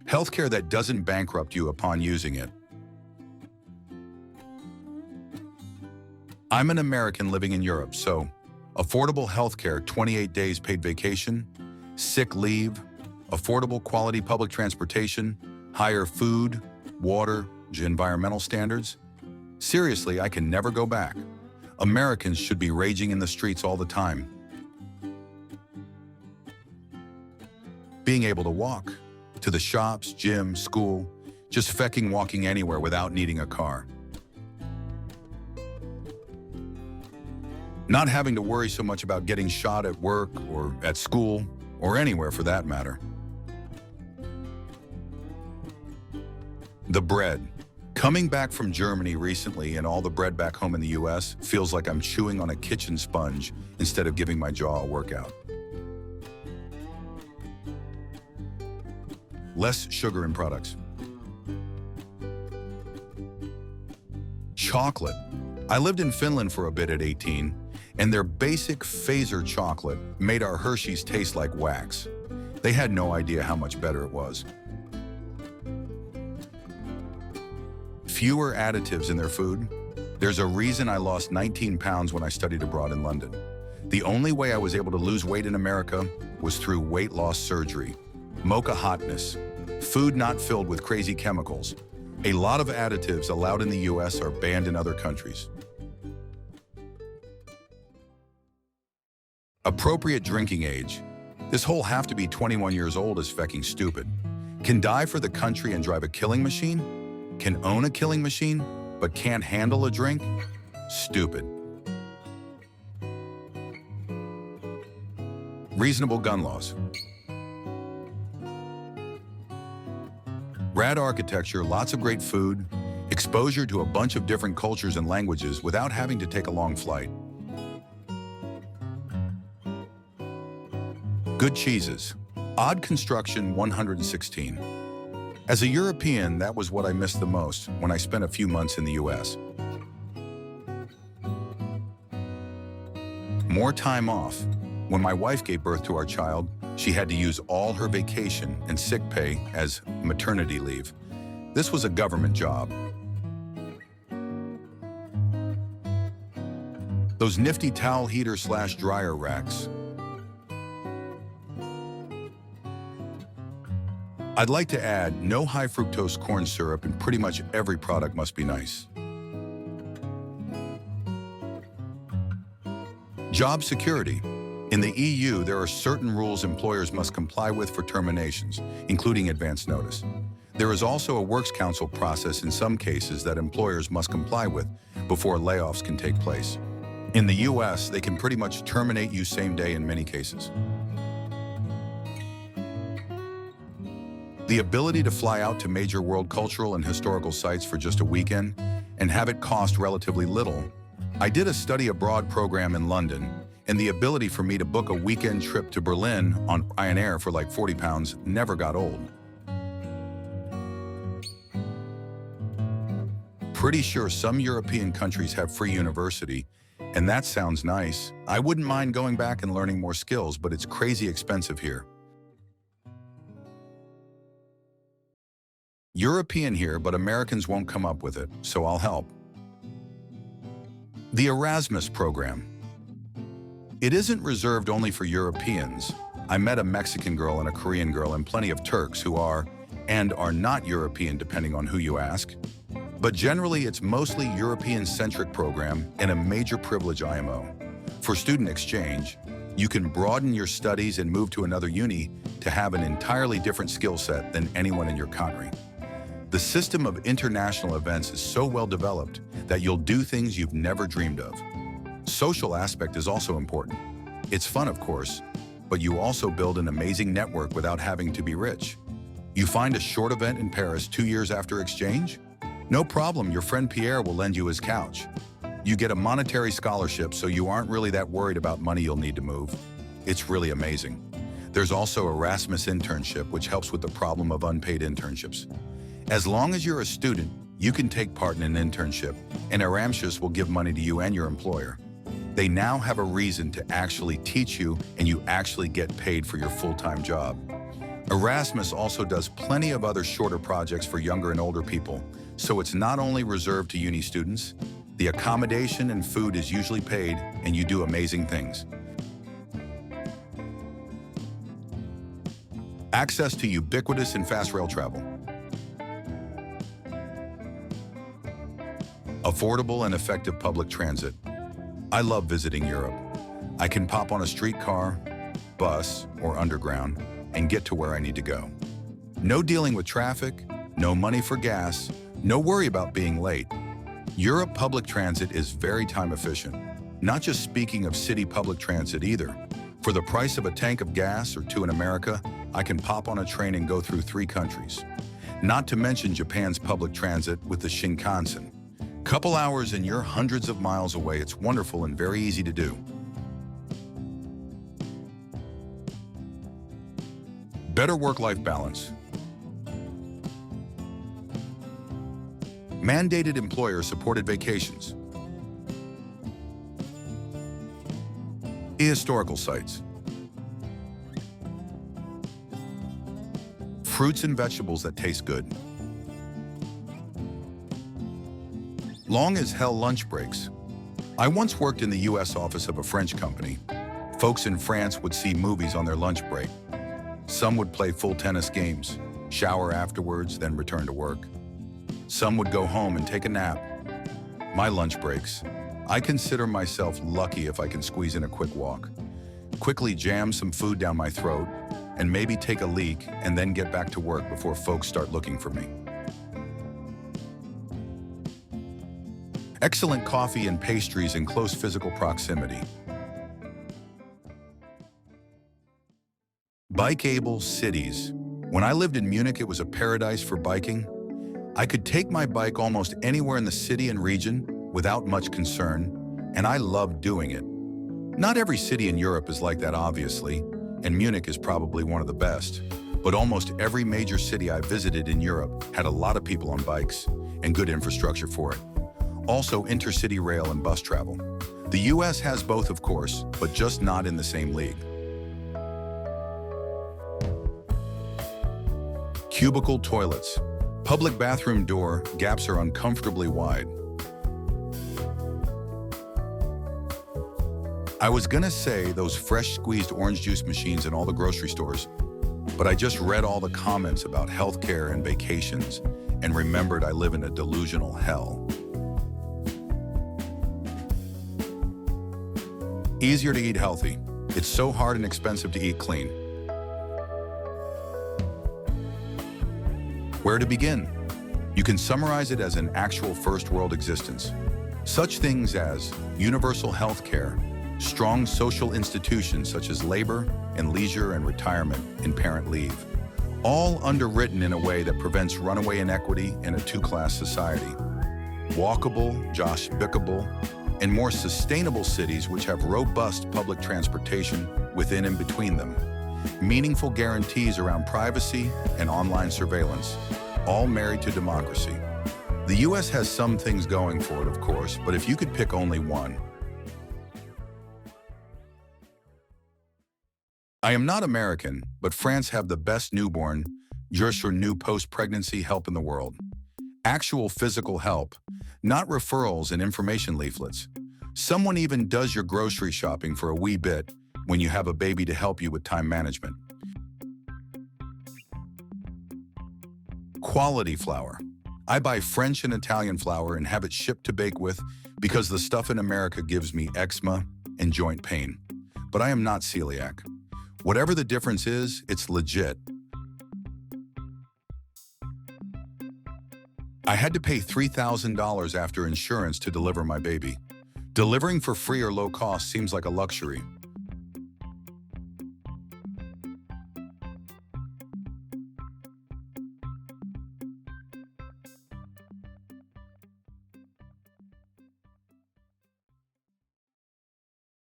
Healthcare that doesn't bankrupt you upon using it. I'm an American living in Europe, so affordable healthcare, 28 days paid vacation, sick leave, affordable quality public transportation, higher food, water, environmental standards. Seriously, I can never go back. Americans should be raging in the streets all the time. Being able to walk to the shops, gym, school, just fecking walking anywhere without needing a car. Not having to worry so much about getting shot at work or at school or anywhere for that matter. The bread. Coming back from Germany recently and all the bread back home in the US feels like I'm chewing on a kitchen sponge instead of giving my jaw a workout. Less sugar in products. Chocolate. I lived in Finland for a bit at 18, and their basic phaser chocolate made our Hershey's taste like wax. They had no idea how much better it was. Fewer additives in their food. There's a reason I lost 19 pounds when I studied abroad in London. The only way I was able to lose weight in America was through weight loss surgery. Mocha hotness. Food not filled with crazy chemicals. A lot of additives allowed in the US are banned in other countries. Appropriate drinking age. This whole have to be 21 years old is fecking stupid. Can die for the country and drive a killing machine? Can own a killing machine, but can't handle a drink? Stupid. Reasonable gun laws. Rad architecture, lots of great food, exposure to a bunch of different cultures and languages without having to take a long flight. Good cheeses. Odd construction, 116. As a European, that was what I missed the most when I spent a few months in the US. More time off. When my wife gave birth to our child, she had to use all her vacation and sick pay as maternity leave. This was a government job. Those nifty towel heater/dryer racks. I'd like to add, no high fructose corn syrup in pretty much every product must be nice. Job security. In the EU, there are certain rules employers must comply with for terminations, including advance notice. There is also a works council process in some cases that employers must comply with before layoffs can take place. In the US, they can pretty much terminate you same day in many cases. The ability to fly out to major world cultural and historical sites for just a weekend and have it cost relatively little. I did a study abroad program in London, and the ability for me to book a weekend trip to Berlin on Ryanair for like 40 pounds never got old. Pretty sure some European countries have free university, and that sounds nice. I wouldn't mind going back and learning more skills, but it's crazy expensive here. European here, but Americans won't come up with it, so I'll help. The Erasmus program. It isn't reserved only for Europeans. I met a Mexican girl and a Korean girl and plenty of Turks who are and are not European depending on who you ask. But generally it's mostly European-centric program and a major privilege IMO. For student exchange, you can broaden your studies and move to another uni to have an entirely different skill set than anyone in your country. The system of international events is so well developed that you'll do things you've never dreamed of. Social aspect is also important. It's fun, of course, but you also build an amazing network without having to be rich. You find a short event in Paris 2 years after exchange? No problem, your friend Pierre will lend you his couch. You get a monetary scholarship, so you aren't really that worried about money you'll need to move. It's really amazing. There's also Erasmus internship, which helps with the problem of unpaid internships. As long as you're a student, you can take part in an internship, and Erasmus will give money to you and your employer. They now have a reason to actually teach you, and you actually get paid for your full-time job. Erasmus also does plenty of other shorter projects for younger and older people, so it's not only reserved to uni students. The accommodation and food is usually paid, and you do amazing things. Access to ubiquitous and fast rail travel. Affordable and effective public transit. I love visiting Europe. I can pop on a streetcar, bus, or underground and get to where I need to go. No dealing with traffic, no money for gas, no worry about being late. Europe public transit is very time efficient. Not just speaking of city public transit either. For the price of a tank of gas or two in America, I can pop on a train and go through 3 countries. Not to mention Japan's public transit with the Shinkansen. Couple hours and you're hundreds of miles away. It's wonderful and very easy to do. Better work-life balance. Mandated employer-supported vacations. Historical sites. Fruits and vegetables that taste good. Long as hell lunch breaks. I once worked in the US office of a French company. Folks in France would see movies on their lunch break. Some would play full tennis games, shower afterwards, then return to work. Some would go home and take a nap. My lunch breaks. I consider myself lucky if I can squeeze in a quick walk, quickly jam some food down my throat, and maybe take a leak and then get back to work before folks start looking for me. Excellent coffee and pastries in close physical proximity. Bike-able cities. When I lived in Munich, it was a paradise for biking. I could take my bike almost anywhere in the city and region without much concern, and I loved doing it. Not every city in Europe is like that, obviously, and Munich is probably one of the best. But almost every major city I visited in Europe had a lot of people on bikes and good infrastructure for it. Also, intercity rail and bus travel. The US has both, of course, but just not in the same league. Cubicle toilets. Public bathroom door gaps are uncomfortably wide. I was gonna say those fresh squeezed orange juice machines in all the grocery stores, but I just read all the comments about healthcare and vacations and remembered I live in a delusional hell. Easier to eat healthy. It's so hard and expensive to eat clean. Where to begin? You can summarize it as an actual first world existence. Such things as universal health care, strong social institutions such as labor and leisure and retirement and parent leave, all underwritten in a way that prevents runaway inequity in a 2-class society. Walkable, josh-bickable, and more sustainable cities which have robust public transportation within and between them. Meaningful guarantees around privacy and online surveillance, all married to democracy. The US has some things going for it, of course, but if you could pick only one. I am not American, but France have the best newborn, just or new post-pregnancy help in the world. Actual physical help, not referrals and information leaflets. Someone even does your grocery shopping for a wee bit when you have a baby to help you with time management. Quality flour. I buy French and Italian flour and have it shipped to bake with because the stuff in America gives me eczema and joint pain. But I am not celiac. Whatever the difference is, it's legit. I had to pay $3,000 after insurance to deliver my baby. Delivering for free or low cost seems like a luxury,